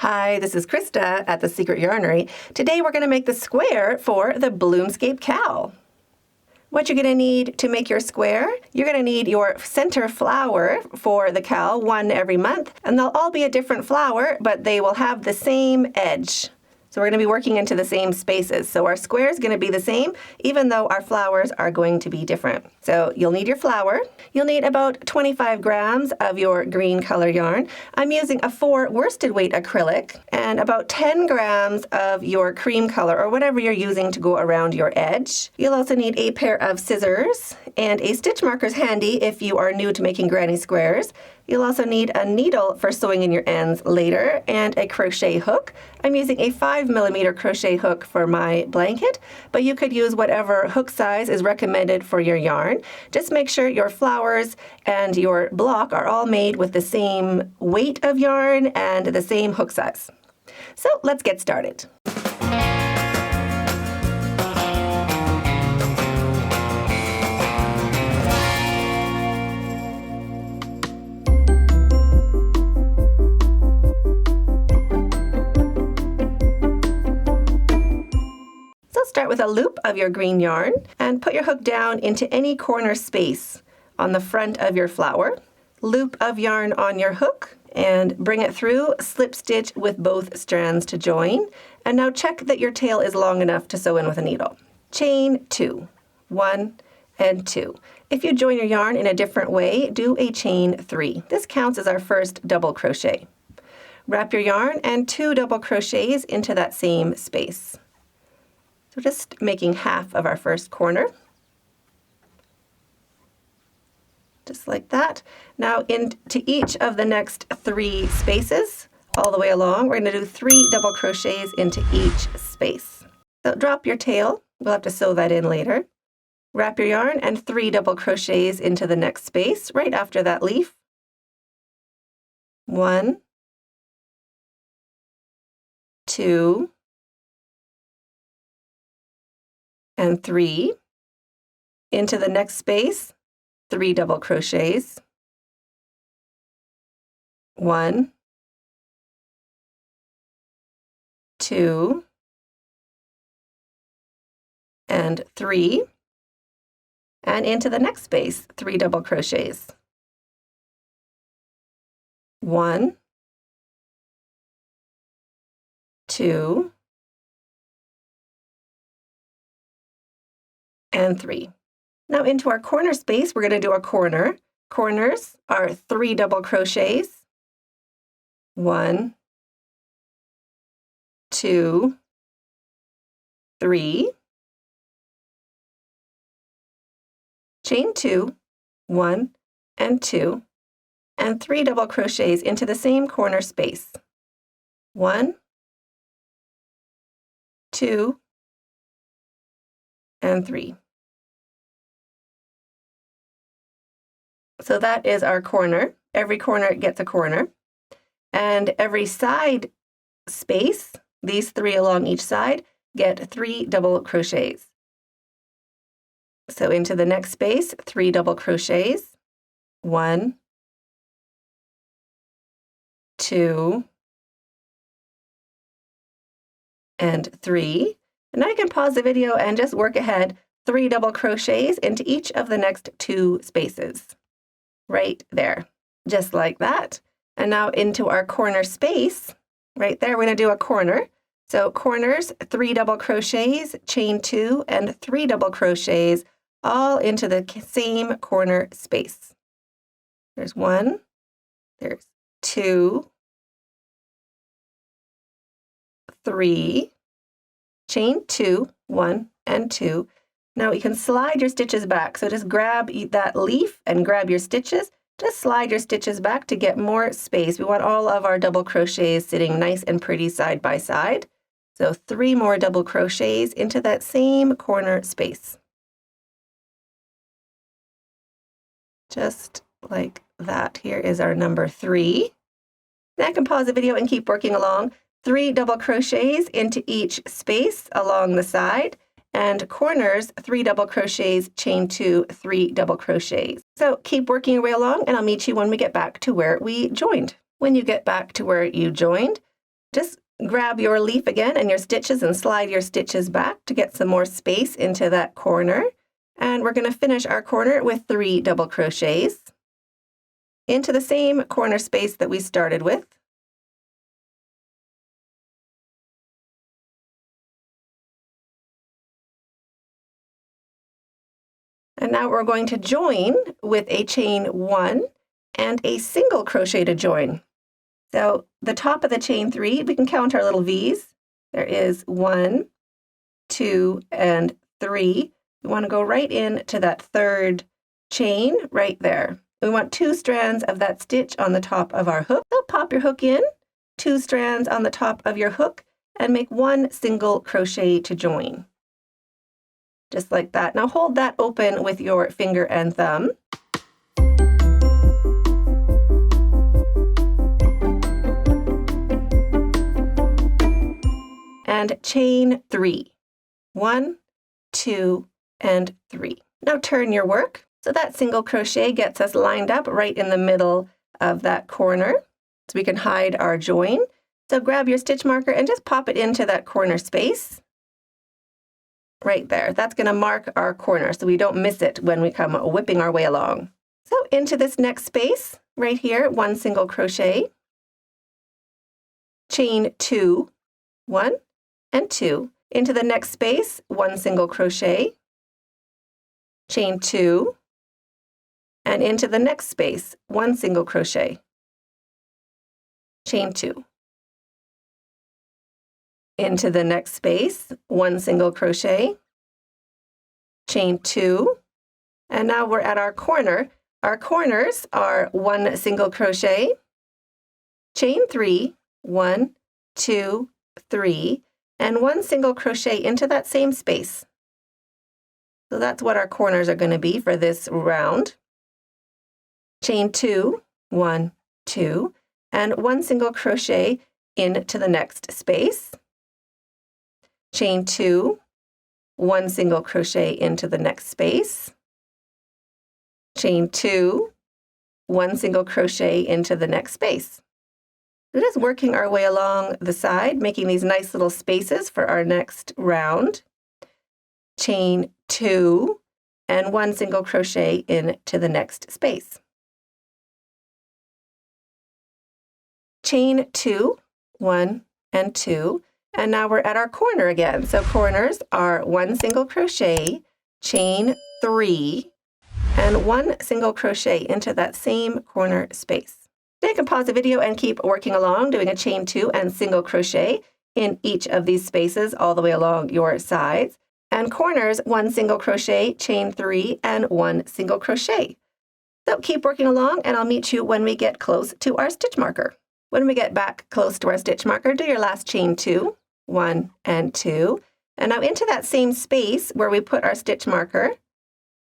Hi, this is Krista at the Secret Yarnery. Today we're going to make the square for the BloomScape CAL. What you're going to need to make your square, you're going to need your center flower for the CAL, one every month, and they'll all be a different flower, but they will have the same edge. So we're going to be working into the same spaces. So our square is going to be the same, even though our flowers are going to be different. So you'll need your flower. You'll need about 25 grams of your green color yarn. I'm using a 4 worsted weight acrylic and about 10 grams of your cream color or whatever you're using to go around your edge. You'll also need a pair of scissors and a stitch marker's handy if you are new to making granny squares. You'll also need a needle for sewing in your ends later and a crochet hook. I'm using a 5mm crochet hook for my blanket, but you could use whatever hook size is recommended for your yarn. Just make sure your flowers and your block are all made with the same weight of yarn and the same hook size. So let's get started. Start with a loop of your green yarn and put your hook down into any corner space on the front of your flower. Loop of yarn on your hook and bring it through, slip stitch with both strands to join, and now check that your tail is long enough to sew in with a needle. Chain 2, 1 and 2. If you join your yarn in a different way, do a chain 3. This counts as our first double crochet. Wrap your yarn and 2 double crochets into that same space. So just making half of our first corner, just like that. Now into each of the next 3 spaces, all the way along, we're going to do 3 double crochets into each space. So drop your tail, we'll have to sew that in later. Wrap your yarn and 3 double crochets into the next space, right after that leaf. 1, 2, and 3. Into the next space, 3 double crochets. 1, 2, and 3. And into the next space, 3 double crochets. 1, 2, and 3. Now into our corner space, we're going to do a corner. Corners are 3 double crochets. 1, 2, 3. Chain 2, 1 and 2, and 3 double crochets into the same corner space. 1, 2, and 3. So that is our corner. Every corner gets a corner. And every side space, these 3 along each side, get 3 double crochets. So into the next space, 3 double crochets. 1, 2, and 3. And now you can pause the video and just work ahead 3 double crochets into each of the next 2 spaces. Right there, just like that. And now into our corner space, right there, we're going to do a corner. So corners, 3 double crochets, chain 2, and 3 double crochets, all into the same corner space. There's 1, there's 2, 3, chain 2, 1 and 2. Now you can slide your stitches back. So just grab that leaf and grab your stitches. Just slide your stitches back to get more space. We want all of our double crochets sitting nice and pretty side by side. So 3 more double crochets into that same corner space. Just like that. Here is our number 3. Now I can pause the video and keep working along. 3 double crochets into each space along the side. And corners, 3 double crochets, chain 2, 3 double crochets. So keep working your way along and I'll meet you when we get back to where we joined. When you get back to where you joined, Just grab your leaf again and your stitches and slide your stitches back to get some more space into that corner. And we're going to finish our corner with 3 double crochets into the same corner space that we started with. And now we're going to join with a chain 1 and a single crochet to join. So the top of the chain 3, we can count our little V's. There is 1, 2, and 3. We want to go right into that third chain right there. We want 2 strands of that stitch on the top of our hook. So pop your hook in, 2 strands on the top of your hook, and make 1 single crochet to join. Just like that. Now hold that open with your finger and thumb. And chain 3. 1, 2, and 3. Now turn your work. So that single crochet gets us lined up right in the middle of that corner, so we can hide our join. So grab your stitch marker and just pop it into that corner space. Right there. That's going to mark our corner so we don't miss it when we come whipping our way along. So into this next space, right here, 1 single crochet, chain 2, 1 and 2. Into the next space, 1 single crochet, chain 2, and into the next space, 1 single crochet, chain 2. Into the next space, 1 single crochet, chain 2, and now we're at our corner. Our corners are 1 single crochet, chain 3, 1, 2, 3, and 1 single crochet into that same space. So that's what our corners are going to be for this round. Chain 2, 1, 2, and 1 single crochet into the next space. Chain 2, 1 single crochet into the next space. Chain 2, 1 single crochet into the next space. We're just working our way along the side, making these nice little spaces for our next round. Chain 2 and 1 single crochet into the next space. Chain 2, 1 and 2, and now we're at our corner again. So corners are 1 single crochet, chain 3, and 1 single crochet into that same corner space. Then you can pause the video and keep working along, doing a chain 2 and single crochet in each of these spaces all the way along your sides. And corners, 1 single crochet, chain 3, and 1 single crochet. So keep working along, and I'll meet you when we get close to our stitch marker. When we get back close to our stitch marker, do your last chain 2, 1 and 2. And now into that same space where we put our stitch marker,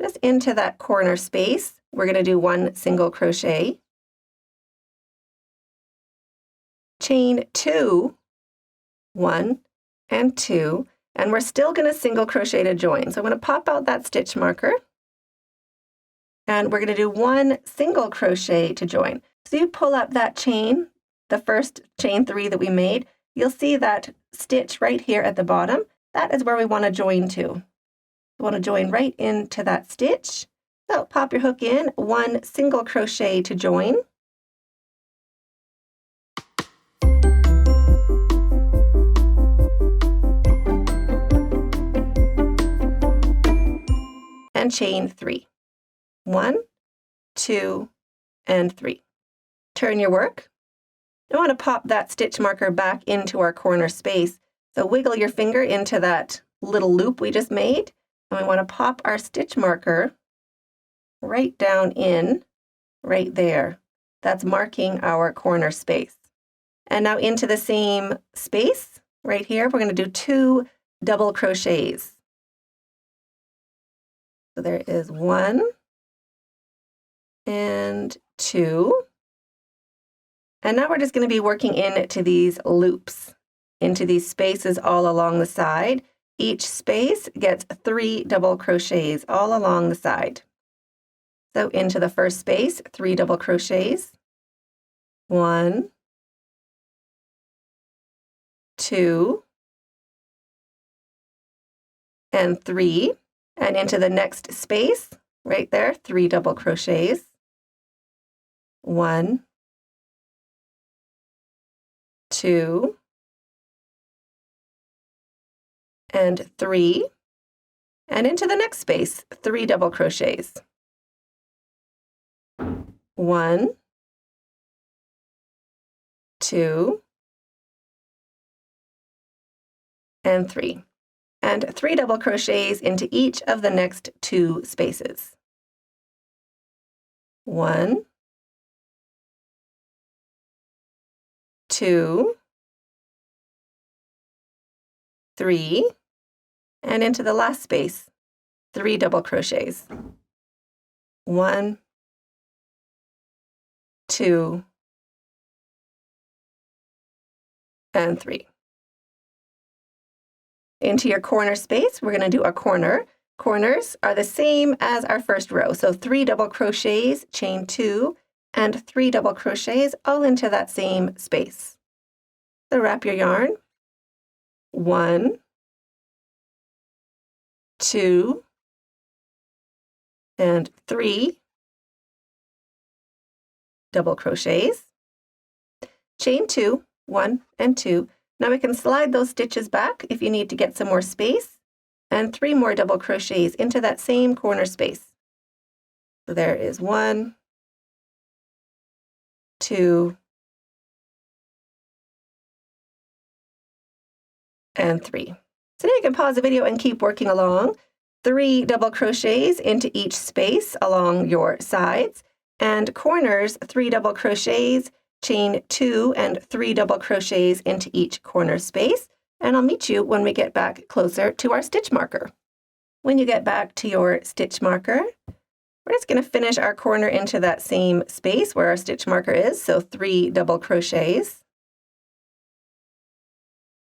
just into that corner space, we're going to do 1 single crochet, chain 2, 1 and 2, and we're still going to single crochet to join. So I'm going to pop out that stitch marker, and we're going to do 1 single crochet to join. So you pull up that chain, the first chain 3 that we made, you'll see that stitch right here at the bottom. That is where we want to join to. We want to join right into that stitch. So pop your hook in, 1 single crochet to join. And chain 3. 1, 2, and 3. Turn your work. I want to pop that stitch marker back into our corner space. So wiggle your finger into that little loop we just made. And we want to pop our stitch marker right down in, right there. That's marking our corner space. And now into the same space, right here, we're going to do 2 double crochets. So there is 1 and 2. And now we're just going to be working into these loops, into these spaces all along the side. Each space gets 3 double crochets all along the side. So into the first space, 3 double crochets, 1, 2, and 3, and into the next space, right there, 3 double crochets, 1, 2, and 3, and into the next space, 3 double crochets, 1, 2, and 3, and 3 double crochets into each of the next 2 spaces. 1, 2, 3, and into the last space, 3 double crochets. 1, 2, and 3. Into your corner space, we're going to do a corner. Corners are the same as our first row, so 3 double crochets, chain 2, and 3 double crochets all into that same space. So wrap your yarn. 1, 2, and 3 double crochets, chain 2, 1 and 2. Now we can slide those stitches back if you need to get some more space, and 3 more double crochets into that same corner space. So there is 1, 2, and 3. So now you can pause the video and keep working along. 3 double crochets into each space along your sides, and corners, 3 double crochets, chain 2 and 3 double crochets into each corner space, and I'll meet you when we get back closer to our stitch marker. When you get back to your stitch marker, we're just going to finish our corner into that same space where our stitch marker is, so 3 double crochets,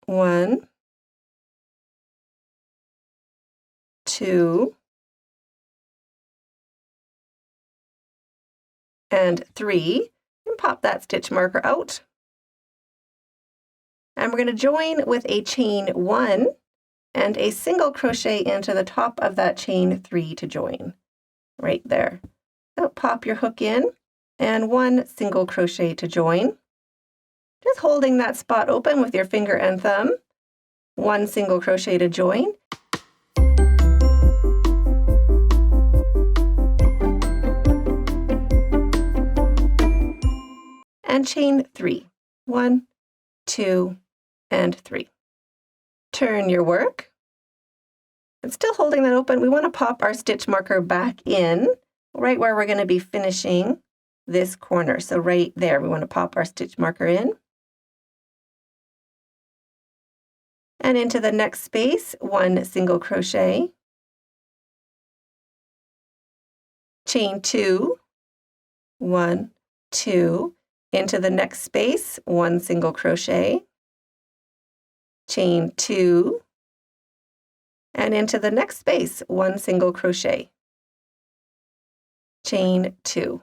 1, 2, and 3, and pop that stitch marker out. And we're going to join with a chain 1 and a single crochet into the top of that chain 3 to join, right there. So pop your hook in and 1 single crochet to join. Just holding that spot open with your finger and thumb, 1 single crochet to join. And chain 3, 1, 2, and 3. Turn your work. And still holding that open, we want to pop our stitch marker back in, right where we're going to be finishing this corner. So right there, we want to pop our stitch marker in. And into the next space, 1 single crochet, chain 2, 1, 2, into the next space, 1 single crochet, chain 2, and into the next space, 1 single crochet, chain 2.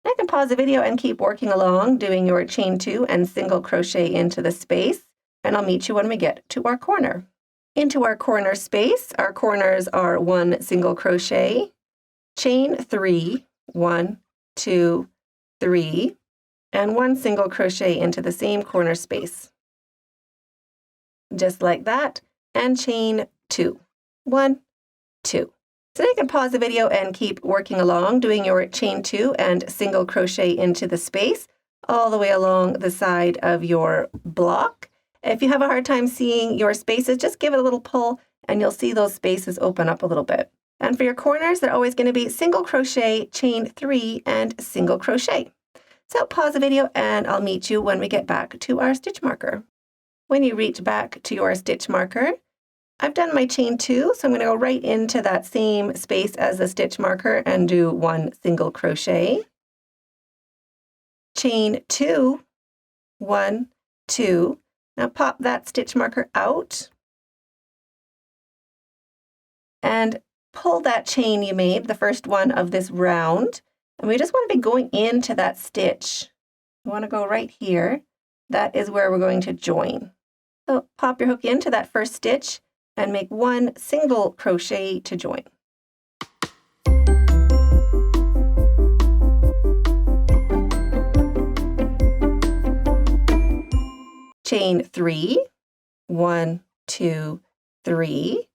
I can pause the video and keep working along, doing your chain 2 and single crochet into the space, and I'll meet you when we get to our corner. Into our corner space, our corners are 1 single crochet, chain 3, 1, 2, 3, and 1 single crochet into the same corner space. Just like that, and chain 2, 1, 2. So now you can pause the video and keep working along, doing your chain 2 and single crochet into the space all the way along the side of your block. If you have a hard time seeing your spaces, just give it a little pull and you'll see those spaces open up a little bit. And for your corners, they're always going to be single crochet, chain 3, and single crochet. So pause the video and I'll meet you when we get back to our stitch marker. When you reach back to your stitch marker, I've done my chain 2, so I'm going to go right into that same space as the stitch marker and do 1 single crochet, chain 2, 1, 2. Now pop that stitch marker out and pull that chain you made, the first one of this round, and we just want to be going into that stitch. We want to go right here that is where we're going to join. So pop your hook into that first stitch and make 1 single crochet to join. Chain 3, 1, 2, 3,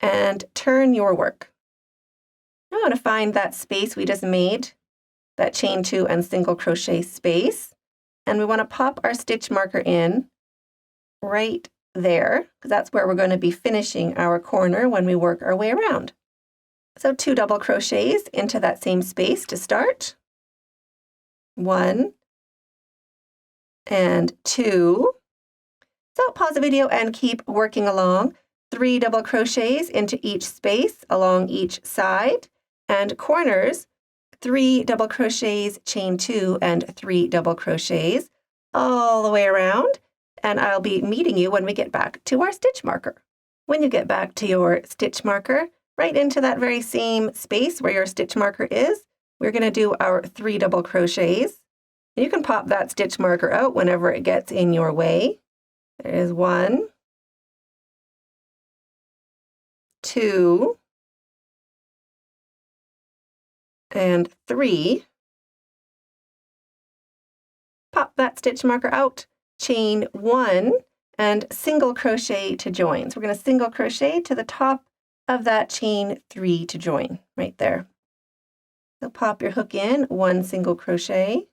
and turn your work. Now I want to find that space we just made, that chain 2 and single crochet space, and we want to pop our stitch marker in right there, because that's where we're going to be finishing our corner when we work our way around. So 2 double crochets into that same space to start. 1 and 2. So pause the video and keep working along. 3 double crochets into each space along each side, and corners, 3 double crochets, chain 2, and 3 double crochets all the way around, and I'll be meeting you when we get back to our stitch marker. When you get back to your stitch marker, right into that very same space where your stitch marker is, we're going to do our 3 double crochets. And you can pop that stitch marker out whenever it gets in your way. There is 1, 2, and 3. Pop that stitch marker out, chain 1, and single crochet to join. So we're going to single crochet to the top of that chain 3 to join, right there. So pop your hook in, 1 single crochet.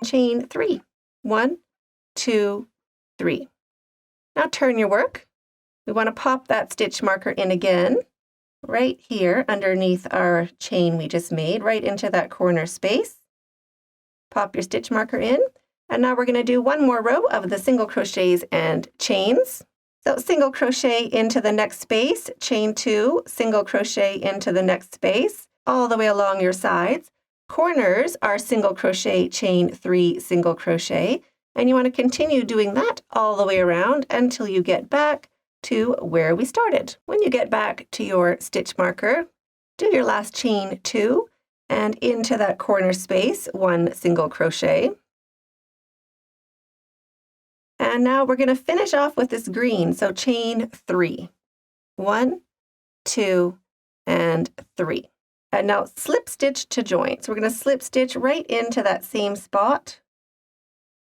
Chain 3, 1, 2, 3. Now turn your work. We want to pop that stitch marker in again, right here underneath our chain we just made, right into that corner space. Pop your stitch marker in, and now we're going to do 1 more row of the single crochets and chains. So single crochet into the next space, chain 2, single crochet into the next space, all the way along your sides. Corners are single crochet, chain 3, single crochet, and you want to continue doing that all the way around until you get back to where we started. When you get back to your stitch marker, do your last chain 2 and into that corner space, 1 single crochet. And now we're going to finish off with this green, so chain 3. 1, 2, and 3. And now slip stitch to join. So we're going to slip stitch right into that same spot,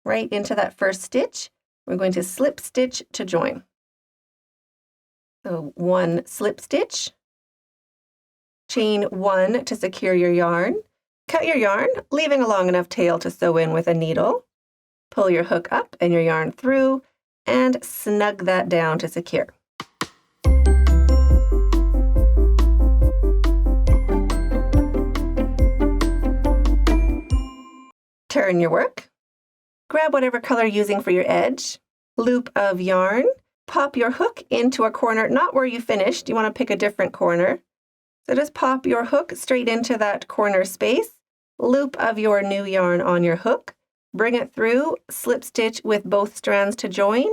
right into that first stitch. We're going to slip stitch to join. So 1 slip stitch, chain 1 to secure your yarn. Cut your yarn, leaving a long enough tail to sew in with a needle. Pull your hook up and your yarn through, and snug that down to secure. Turn your work. Grab whatever color you're using for your edge. Loop of yarn. Pop your hook into a corner, not where you finished. You want to pick a different corner. So just pop your hook straight into that corner space. Loop of your new yarn on your hook. Bring it through, slip stitch with both strands to join,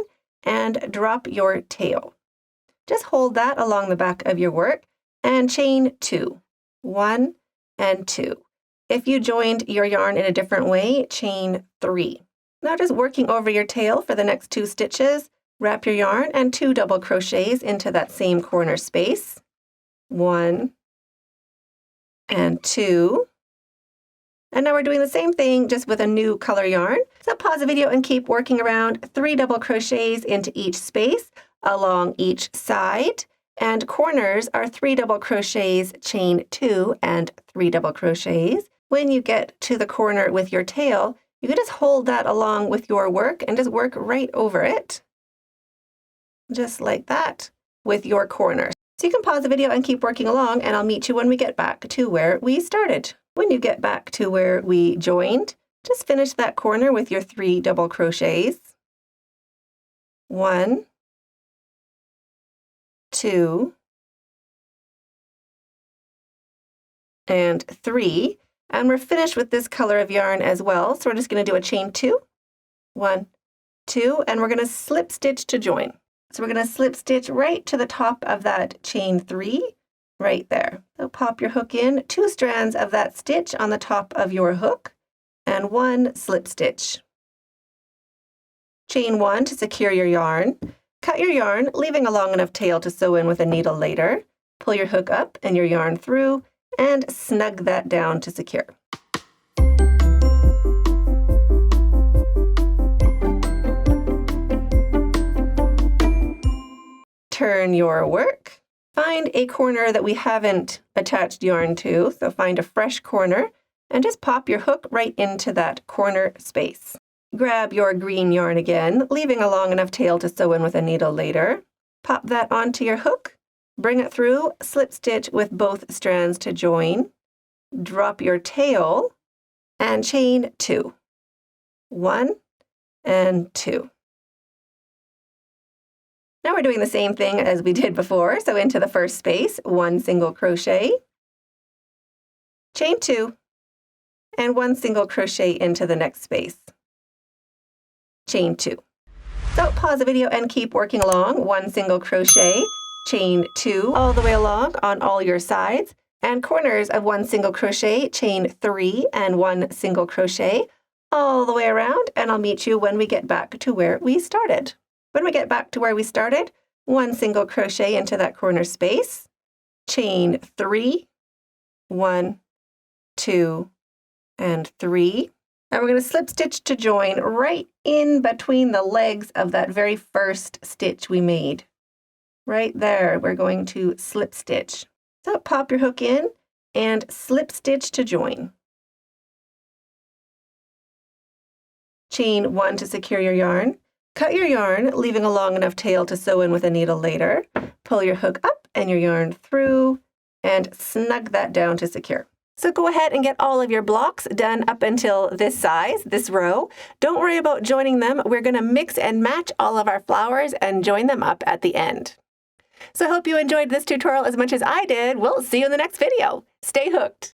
and drop your tail. Just hold that along the back of your work and chain 2. 1 and 2. If you joined your yarn in a different way, chain 3. Now just working over your tail for the next 2 stitches, wrap your yarn and 2 double crochets into that same corner space. 1 and 2. And now we're doing the same thing just with a new color yarn. So pause the video and keep working around. 3 double crochets into each space along each side. And corners are 3 double crochets, chain 2, and 3 double crochets. When you get to the corner with your tail, you can just hold that along with your work and just work right over it. Just like that with your corner. So you can pause the video and keep working along, and I'll meet you when we get back to where we started. When you get back to where we joined, just finish that corner with your 3 double crochets. 1, 2, and 3. And we're finished with this color of yarn as well. So we're just going to do a chain 2, 1, 2, and we're going to slip stitch to join. So we're going to slip stitch right to the top of that chain 3, right there. So pop your hook in, 2 strands of that stitch on the top of your hook, and 1 slip stitch. Chain 1 to secure your yarn. Cut your yarn, leaving a long enough tail to sew in with a needle later. Pull your hook up and your yarn through, and snug that down to secure. Turn your work. Find a corner that we haven't attached yarn to, so find a fresh corner, and just pop your hook right into that corner space. Grab your green yarn again, leaving a long enough tail to sew in with a needle later. Pop that onto your hook, bring it through, slip stitch with both strands to join, drop your tail, and chain 2. 1 and 2. Now we're doing the same thing as we did before, so into the first space, 1 single crochet, chain 2, and 1 single crochet into the next space, chain 2. So pause the video and keep working along. 1 single crochet, chain 2 all the way along on all your sides, and corners of 1 single crochet, chain 3 and 1 single crochet all the way around, and I'll meet you when we get back to where we started. When we get back to where we started, 1 single crochet into that corner space, chain 3, 1, 2, and 3. And we're going to slip stitch to join right in between the legs of that very first stitch we made. Right there, we're going to slip stitch. So pop your hook in and slip stitch to join. Chain 1 to secure your yarn. Cut your yarn, leaving a long enough tail to sew in with a needle later. Pull your hook up and your yarn through, and snug that down to secure. So go ahead and get all of your blocks done up until this size, this row. Don't worry about joining them. We're going to mix and match all of our flowers and join them up at the end. So I hope you enjoyed this tutorial as much as I did. We'll see you in the next video. Stay hooked.